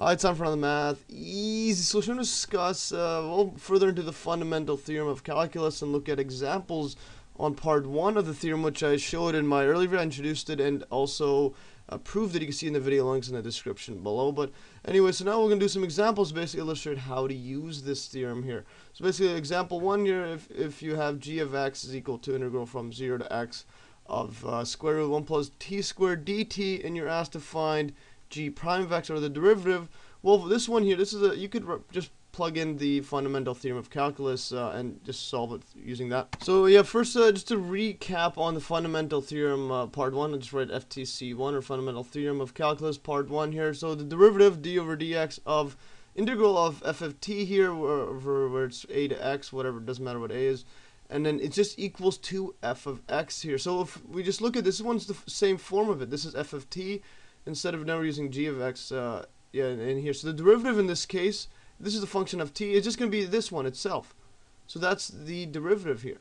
Hi, time for another math easy solution. To discuss well further into the fundamental theorem of calculus and look at examples on part 1 of the theorem, which I showed in my earlier video. I introduced it and also proved it. You can see in the video links in the description below. But anyway, so now we're going to do some examples to basically illustrate how to use this theorem here. So basically, example 1 here, if you have g of x is equal to integral from 0 to x of square root 1 plus t squared dt, and you're asked to find g prime of x, or the derivative. Well, this one here, this is you could just plug in the fundamental theorem of calculus and just solve it using that. So yeah, first just to recap on the fundamental theorem part 1, I'll just write FTC1, or fundamental theorem of calculus part 1 here. So the derivative d over dx of integral of f of t here, where it's a to x, whatever, it doesn't matter what a is, and then it just equals to f of x here. So if we just look at this one's the same form of it. This is f of t instead of now using g of x in here. So the derivative in this case, this is the function of t, it's just going to be this one itself. So that's the derivative here.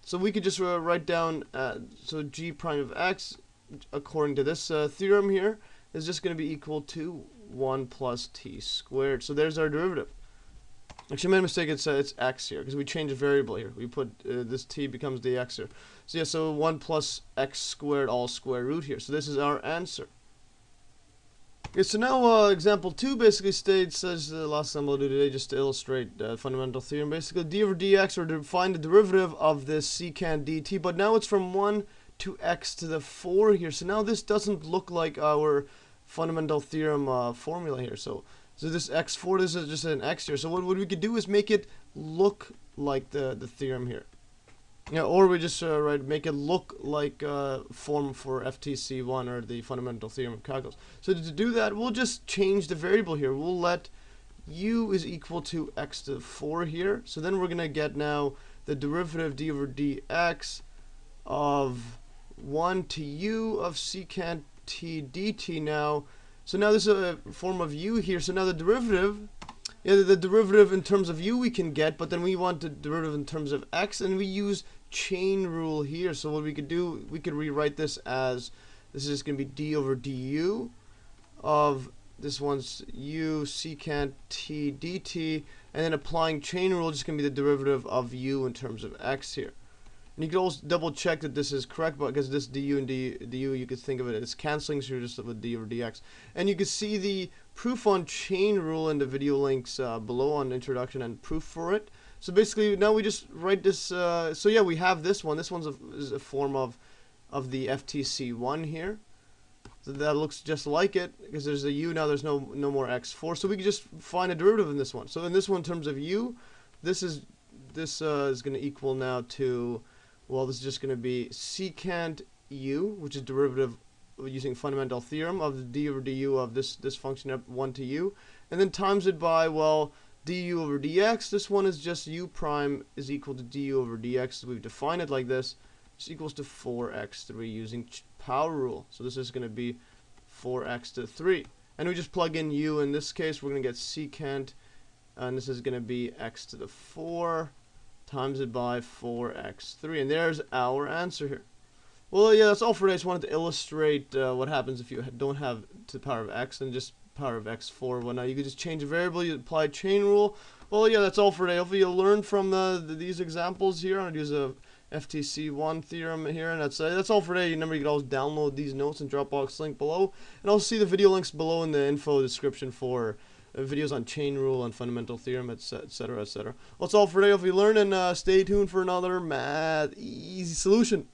So we could just write down, so g prime of x, according to this theorem here, is just going to be equal to 1 plus t squared. So there's our derivative. Actually, I made a mistake, it's x here, because we change a variable here. We put, this t becomes the x here. So yeah, so 1 plus x squared all square root here. So this is our answer. Okay, so now example 2 basically states, as the last time we'll do today, just to illustrate fundamental theorem, basically d over dx, or to find the derivative of this secant dt, but now it's from 1 to x to the 4 here. So now this doesn't look like our fundamental theorem formula here. So this x4, this is just an x here. So what we could do is make it look like the theorem here. Yeah, or we just make it look like form for FTC1, or the fundamental theorem of calculus. So to do that, we'll just change the variable here. We'll let u is equal to x to the 4 here. So then we're going to get now the derivative d over dx of 1 to u of secant t dt now. So now this is a form of u here. So now the derivative, yeah, the derivative in terms of u we can get, but then we want the derivative in terms of x, and we use chain rule here. So what we could do, we could rewrite this as, this is going to be d over du of, this one's u secant t dt, and then applying chain rule, just going to be the derivative of u in terms of x here. And you can also double check that this is correct, because this du and du, you could think of it as canceling, so you're just with d over dx. And you can see the proof on chain rule in the video links below on introduction and proof for it. So basically, now we just write this. So yeah, we have this one. This is a form of the FTC1 here. So that looks just like it, because there's a u now. There's no more x4. So we can just find a derivative in this one. So in this one, in terms of u, this is going to equal now to, well, this is just going to be secant u, which is derivative using fundamental theorem of the d over du of this function up 1 to u, and then times it by, well, du over dx. This one is just u prime is equal to du over dx. So we've defined it like this. This equals to 4x3 using power rule. So this is going to be 4x to 3. And we just plug in u. In this case, we're going to get secant, and this is going to be x to the 4 times it by 4x3. And there's our answer here. Well, yeah, that's all for today. I just wanted to illustrate what happens if you don't have to the power of x and just power of x4. Well, now you could just change a variable, you apply chain rule. Well, yeah, that's all for today. Hopefully you'll learn from these examples here. I'm going to use a FTC1 theorem here, and that's all for today. Remember, you can always download these notes in Dropbox link below, and also see the video links below in the info description for videos on chain rule and fundamental theorem, etc., etc. Well, that's all for today. Hopefully you learn, and stay tuned for another math easy solution.